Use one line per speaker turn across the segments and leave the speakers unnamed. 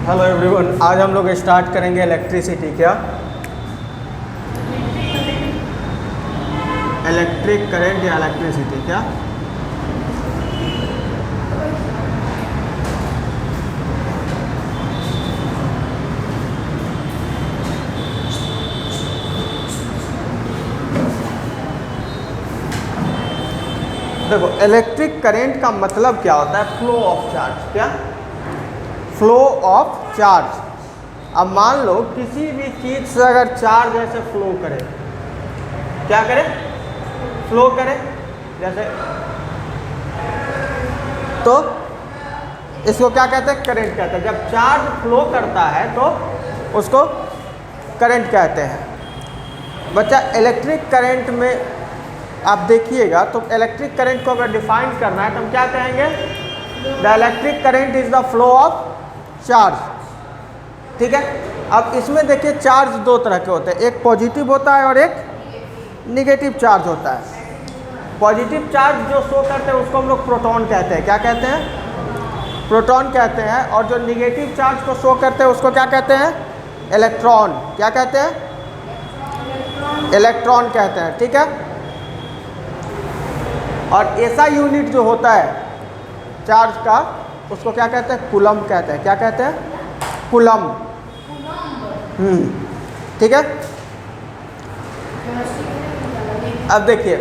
Hello everyone, आज हम लोग स्टार्ट करेंगे इलेक्ट्रिसिटी। क्या इलेक्ट्रिक करंट या इलेक्ट्रिसिटी? क्या देखो, इलेक्ट्रिक करंट का मतलब क्या होता है? Flow of charge. क्या फ्लो ऑफ चार्ज। अब मान लो किसी भी चीज से अगर चार्ज ऐसे फ्लो करे, क्या करे? फ्लो करे जैसे, तो इसको क्या कहते हैं? करंट कहते हैं। जब चार्ज फ्लो करता है तो उसको करंट कहते हैं। बच्चा, इलेक्ट्रिक करंट में आप देखिएगा तो इलेक्ट्रिक करंट को अगर डिफाइन करना है तो हम क्या कहेंगे? The electric current is the flow of charge. ठीक है। अब इसमें देखिए चार्ज दो तरह के होते हैं, एक पॉजिटिव होता है और एक निगेटिव चार्ज होता है। पॉजिटिव चार्ज जो शो करते हैं उसको हम लोग प्रोटॉन कहते हैं। क्या कहते हैं? प्रोटॉन कहते हैं। और जो निगेटिव चार्ज को शो करते हैं उसको क्या कहते हैं? इलेक्ट्रॉन। क्या कहते हैं? इलेक्ट्रॉन कहते हैं। ठीक है। और ऐसा यूनिट जो होता है चार्ज का उसको क्या कहते हैं? कूलम कहते हैं। क्या कहते हैं? कूलम। ठीक है। अब देखिए,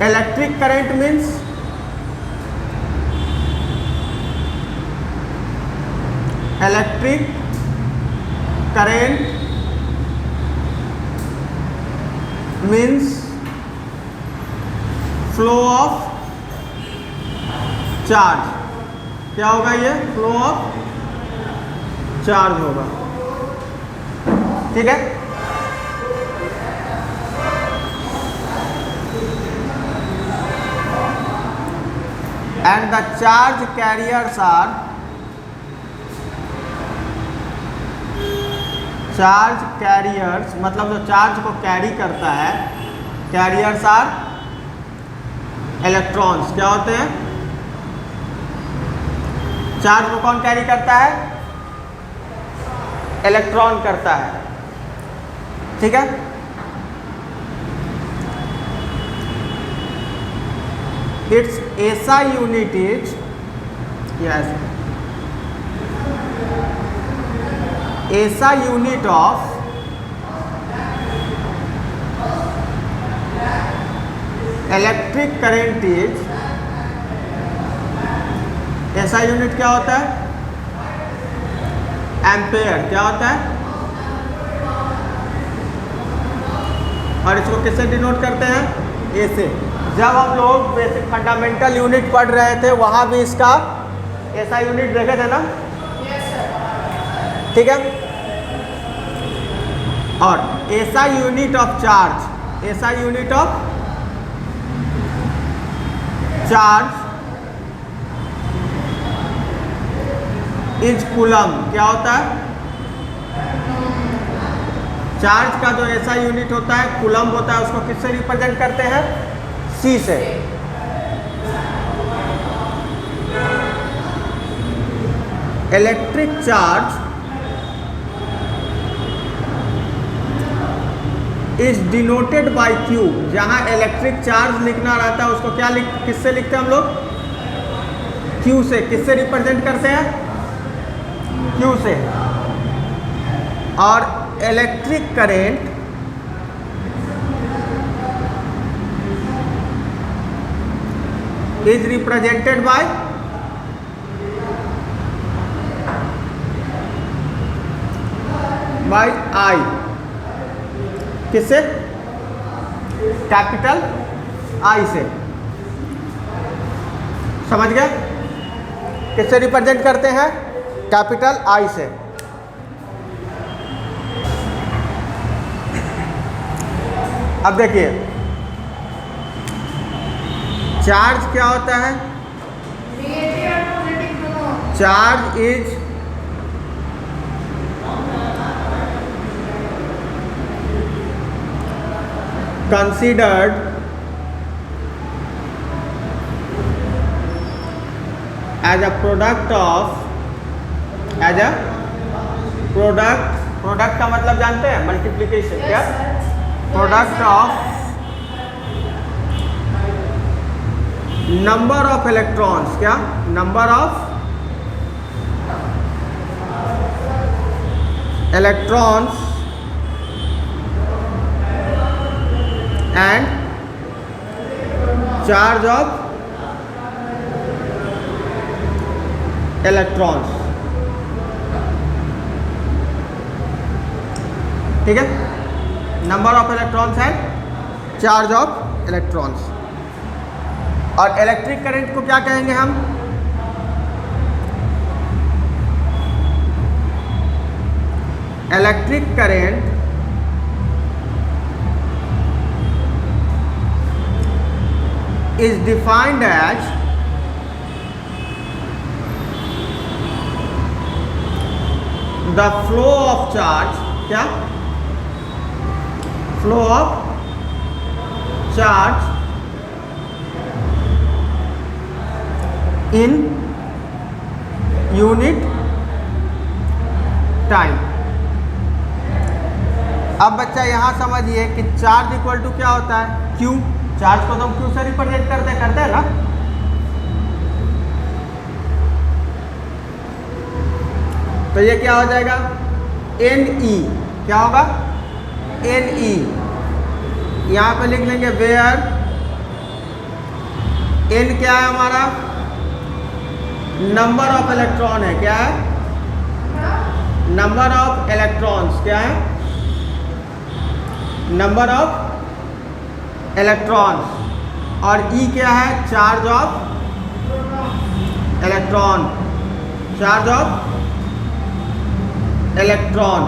electric current means electric current means flow of charge. क्या होगा? ये फ्लो ऑफ चार्ज होगा। ठीक है। And the charge carriers are, charge carriers मतलब जो चार्ज को कैरी करता है, कैरियर्स आर इलेक्ट्रॉन्स। क्या होते हैं? चार्ज को कौन कैरी करता है? इलेक्ट्रॉन करता है। ठीक है। इट्स ऐसा यूनिट इज, यस, ऐसा unit of electric current is, ऐसा यूनिट क्या होता है? एम्पेयर। क्या होता है? और इसको किससे डिनोट करते हैं? ए से। जब हम लोग बेसिक फंडामेंटल यूनिट पढ़ रहे थे वहां भी इसका ऐसा यूनिट देखे थे ना? ठीक है। और ऐसा यूनिट ऑफ चार्ज, ऐसा unit of charge is coulomb. क्या होता है? चार्ज का जो ऐसा यूनिट होता है कूलम होता है, उसको किससे रिप्रेजेंट करते हैं? सी से। Electric charge is denoted by Q. जहां इलेक्ट्रिक चार्ज लिखना रहता है उसको क्या किससे लिखते हैं हम लोग? क्यू से। किससे रिप्रेजेंट करते हैं? क्यू से। और electric current is represented by I. किससे? कैपिटल आई से। समझ गए? किससे रिप्रेजेंट करते हैं? कैपिटल आई से। अब देखिए, चार्ज क्या होता है? Charge is considered as a product of, as a product, product का मतलब जानते हैं मल्टीप्लिकेशन, क्या product of number of electrons, क्या number of electrons and charge of electrons. ठीक है, number of electrons and charge of electrons. और electric current को क्या कहेंगे हम? Electric current is defined as the flow of charge, क्या flow of charge in unit time। अब बच्चा यहाँ समझिए कि चार्ज इक्वल टू क्या होता है? Q। चार्ज को तो हम क्यू से रिप्रेजेंट करते हैं ना। तो ये क्या हो जाएगा? NE। क्या होगा? NE। यहाँ पे लिख लेंगे वेयर N क्या है हमारा? नंबर ऑफ इलेक्ट्रॉन है। क्या है? Number of electrons. क्या है? Number of electrons. और E क्या है? Charge of electron, charge of electron.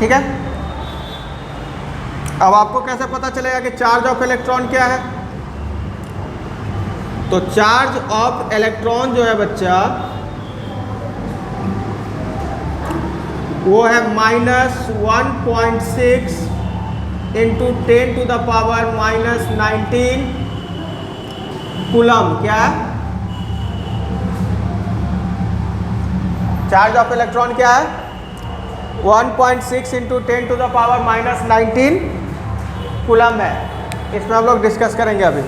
ठीक है, अब आपको कैसे पता चलेगा कि चार्ज ऑफ इलेक्ट्रॉन क्या है? तो चार्ज ऑफ इलेक्ट्रॉन जो है बच्चा वो है -1.6 into 10 to the power -19 coulomb. क्या है? चार्ज ऑफ इलेक्ट्रॉन क्या है? 1.6 into 10 to the power -19 coulomb है। इसमें हम लोग डिस्कस करेंगे अभी।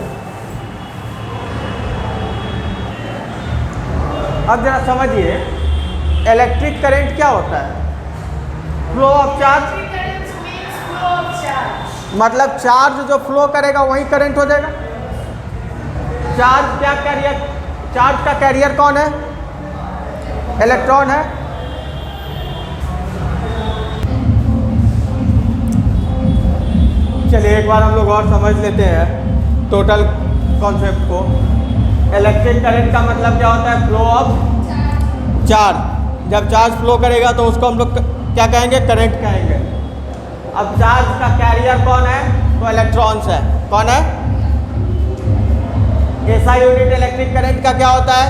अब जरा समझिए इलेक्ट्रिक करंट क्या होता है? फ्लो ऑफ चार्ज, मतलब चार्ज जो फ्लो करेगा वही करंट हो जाएगा। चार्ज क्या कैरियर, चार्ज का कैरियर कौन है? इलेक्ट्रॉन है। चलिए एक बार हम लोग और समझ लेते हैं टोटल कॉन्सेप्ट को। इलेक्ट्रिक करंट का मतलब क्या होता है? Flow of charge. जब चार्ज फ्लो करेगा तो उसको हम लोग क्या कहेंगे? करंट कहेंगे। अब चार्ज का कैरियर कौन है? तो इलेक्ट्रॉन्स है। कौन है? ऐसा यूनिट इलेक्ट्रिक करंट का क्या होता है?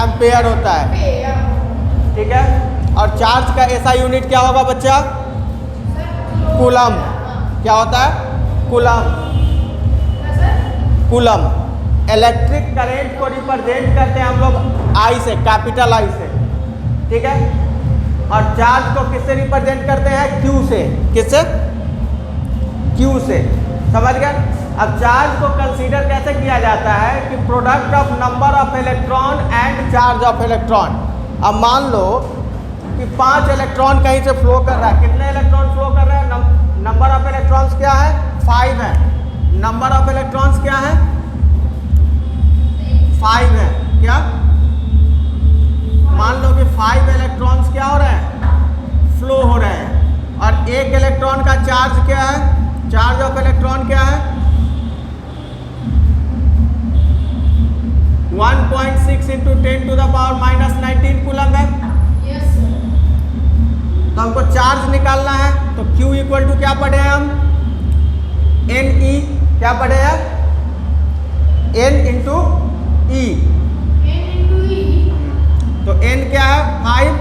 एम्पेयर होता है। ठीक है, और चार्ज का ऐसा यूनिट क्या होगा बच्चा? कूलम। क्या होता है? कूलम। कूलम। इलेक्ट्रिक करंट को रिप्रेजेंट करते हैं हम लोग आई से, कैपिटल आई से। ठीक है, और चार्ज को किससे रिप्रेजेंट करते हैं? क्यू से। किससे? क्यू से। समझ गए? अब चार्ज को कंसीडर कैसे किया जाता है कि product of number of electron and charge of electron. अब मान लो कि 5 इलेक्ट्रॉन कहीं से फ्लो कर रहा है। कितने इलेक्ट्रॉन फ्लो कर रहे हैं? नंबर ऑफ इलेक्ट्रॉन्स क्या है? 5 है। नंबर ऑफ इलेक्ट्रॉन्स क्या है? 5 है। क्या? मान लो कि 5 इलेक्ट्रॉन्स क्या हो रहे हैं? फ्लो हो रहे हैं। और एक इलेक्ट्रॉन का चार्ज क्या है? चार्ज ऑफ इलेक्ट्रॉन क्या है? 1.6 into 10 to the power -19 coulomb है। तो हमको चार्ज निकालना है, तो Q इक्वल टू क्या पढ़े हैं हम? NE। क्या पढ़े हैं? N into E। तो N क्या है? 5।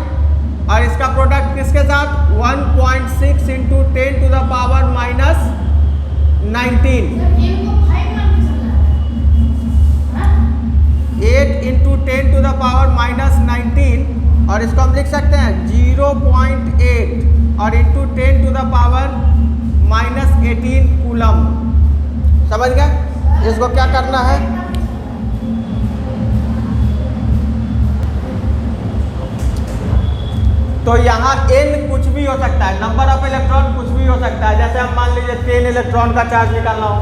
और इसका प्रोडक्ट किसके साथ? 1.6 इंटू 10 टू द पावर -19। और इसको हम लिख सकते हैं 0.8 और into 10 to the power -18 coulomb. समझ गए? इसको क्या करना है, तो यहाँ n कुछ भी हो सकता है, नंबर ऑफ इलेक्ट्रॉन कुछ भी हो सकता है। जैसे हम मान लीजिए 10 इलेक्ट्रॉन का चार्ज निकालना हो,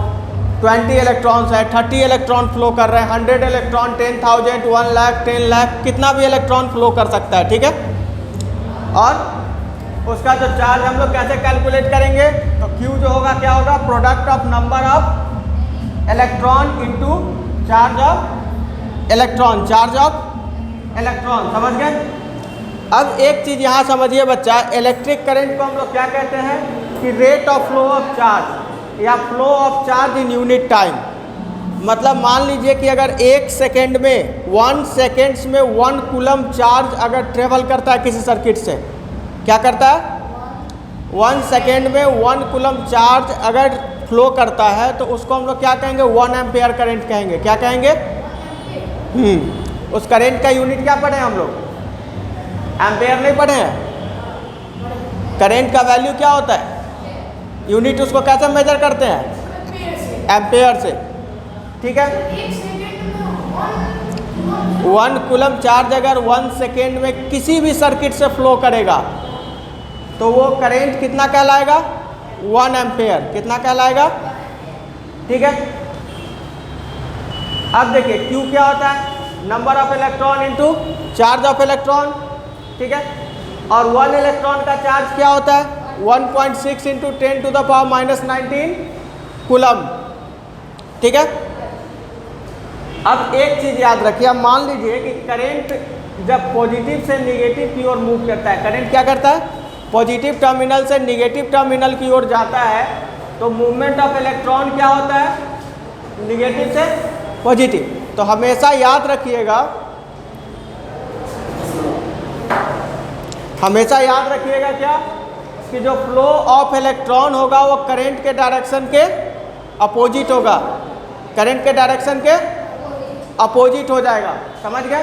20 इलेक्ट्रॉन्स है, 30 इलेक्ट्रॉन फ्लो कर रहे हैं, 100 इलेक्ट्रॉन, 10,000, 1 लाख, 10 लाख, कितना भी इलेक्ट्रॉन फ्लो कर सकता है। ठीक है, और उसका जो चार्ज हम लोग कैसे कैलकुलेट करेंगे, तो Q जो होगा क्या होगा, product of number of electron into charge of electron, charge of electron. समझ गए? अब एक चीज़ यहाँ समझिए बच्चा, इलेक्ट्रिक करंट को हम लोग क्या कहते हैं कि rate of flow of charge या flow of charge in unit time. मतलब मान लीजिए कि अगर 1 सेकेंड में 1 सेकेंड्स में 1 कूलम चार्ज अगर ट्रेवल करता है किसी सर्किट से, क्या करता है, 1 सेकेंड में 1 कूलम चार्ज अगर फ्लो करता है तो उसको हम लोग क्या कहेंगे, 1 एम्पेयर करंट कहेंगे। क्या कहेंगे? उस करंट का यूनिट क्या पढ़े हम लोग, एम्पेयर नहीं पढ़े हैं। करंट का वैल्यू क्या होता है, यूनिट उसको कैसे मेजर करते हैं, एम्पेयर से। ठीक है, 1 कूलम चार्ज अगर 1 सेकेंड में किसी भी सर्किट से फ्लो करेगा तो वो करंट कितना कहलाएगा, 1 एम्पेयर। कितना कहलाएगा? ठीक है, अब देखिए Q क्या होता है, number of electron into charge of electron. ठीक है, और 1 इलेक्ट्रॉन का चार्ज क्या होता है, 1.6 into 10 to the power -19 coulomb. ठीक है, अब एक चीज़ याद रखिए, अब मान लीजिए कि करंट जब पॉजिटिव से निगेटिव की ओर मूव करता है, करंट क्या करता है, पॉजिटिव टर्मिनल से निगेटिव टर्मिनल की ओर जाता है, तो मूवमेंट ऑफ इलेक्ट्रॉन क्या होता है, निगेटिव से पॉजिटिव। तो हमेशा याद रखिएगा, हमेशा याद रखिएगा क्या, कि जो फ्लो ऑफ इलेक्ट्रॉन होगा वो करंट के डायरेक्शन के अपोजिट होगा, करंट के डायरेक्शन के अपोजिट हो जाएगा। समझ गए?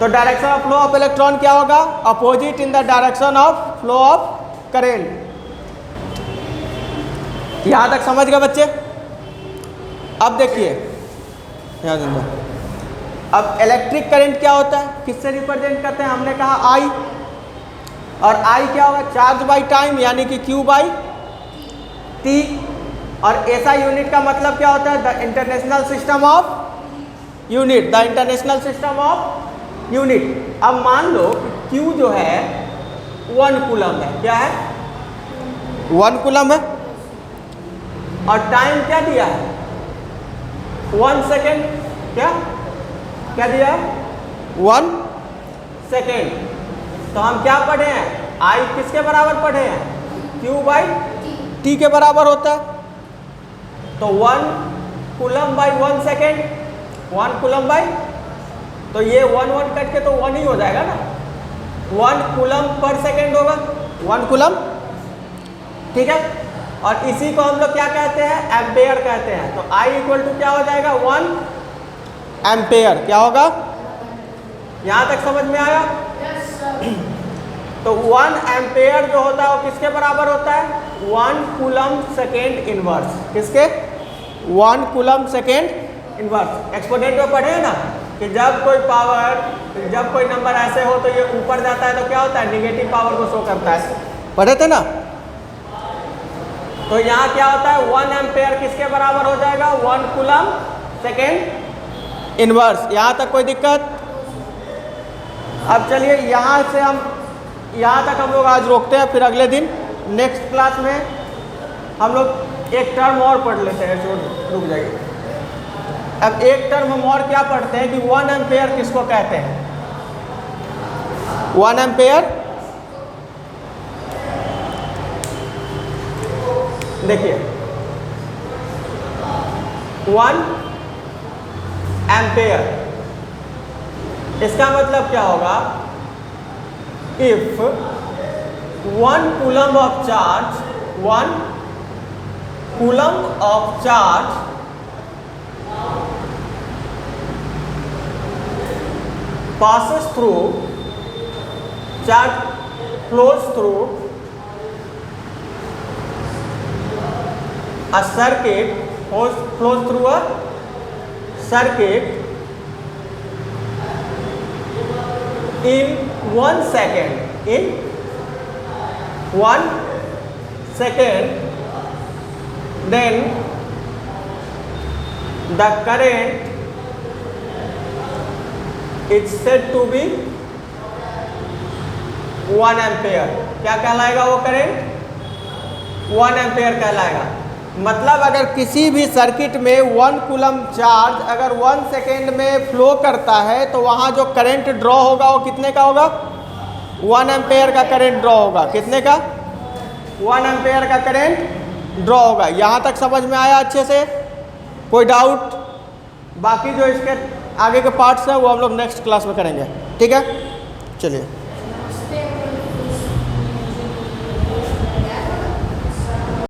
तो direction of flow of electron क्या होगा, opposite in the direction of flow of current. यहाँ तक समझ गए बच्चे? अब देखिए ध्यान देना, अब इलेक्ट्रिक करंट क्या होता है, किससे रिप्रेजेंट करते हैं, हमने कहा I, और I क्या होगा, चार्ज बाई टाइम यानी कि Q बाई T। और ऐसा यूनिट का मतलब क्या होता है, the international system of unit, the international system of unit. अब मान लो कि Q जो है 1 कूलम है, क्या है, 1 कूलम है, और टाइम क्या दिया है, 1 सेकेंड। क्या दिया है, 1 सेकेंड। तो हम क्या पढ़े हैं, I किसके बराबर पढ़े हैं, Q बाई T के बराबर होता है। तो 1 coulomb by 1 second, 1 coulomb by, तो ये 1 कट के तो 1 ही हो जाएगा ना, 1 कूलम पर सेकेंड होगा, 1 कूलम। ठीक है, और इसी को हम लोग क्या कहते हैं, एम्पेयर कहते हैं। तो I इक्वल टू क्या हो जाएगा, 1 एम्पेयर। क्या होगा, यहाँ तक समझ में आया? तो 1 एम्पेयर जो होता है वो किसके बराबर होता है, 1 कूलम सेकेंड इनवर्स। किसके, 1 कूलम सेकेंड इनवर्स। एक्सपोनेंट में पढ़े ना कि जब कोई पावर, जब कोई नंबर ऐसे हो तो ये ऊपर जाता है तो क्या होता है, निगेटिव पावर को शो करता है, पढ़े थे ना। तो यहाँ क्या होता है, 1 एम्पेयर किसके बराबर हो जाएगा, 1 कूलम सेकेंड इनवर्स। यहाँ तक कोई दिक्कत? अब चलिए यहाँ से हम यहाँ तक हम लोग आज रोकते हैं, फिर अगले दिन नेक्स्ट क्लास में हम लोग एक टर्म और पढ़ लेते हैं, जो रुक जाइए। अब एक टर्म हम और क्या पढ़ते हैं कि 1 एम्पेयर किसको कहते हैं, 1 एम्पेयर। देखिए 1 एम्पेयर, इसका मतलब क्या होगा, if 1 coulomb of charge, 1 coulomb of charge passes through charge flows through a circuit, flows through a circuit in 1 second. In 1 second, then the current is said to be 1 ampere. क्या कहलाएगा वो current? 1 ampere कहलाएगा। मतलब अगर किसी भी circuit में 1 coulomb charge अगर 1 सेकेंड में फ्लो करता है तो वहाँ जो करंट ड्रॉ होगा वो कितने का होगा? 1 एम्पेयर का करंट ड्रॉ होगा। कितने का? 1 एम्पेयर का करंट ड्रॉ होगा। यहाँ तक समझ में आया अच्छे से? कोई डाउट? बाकी जो इसके आगे के पार्ट्स हैं वो हम लोग नेक्स्ट क्लास में करेंगे। ठीक है, चलिए।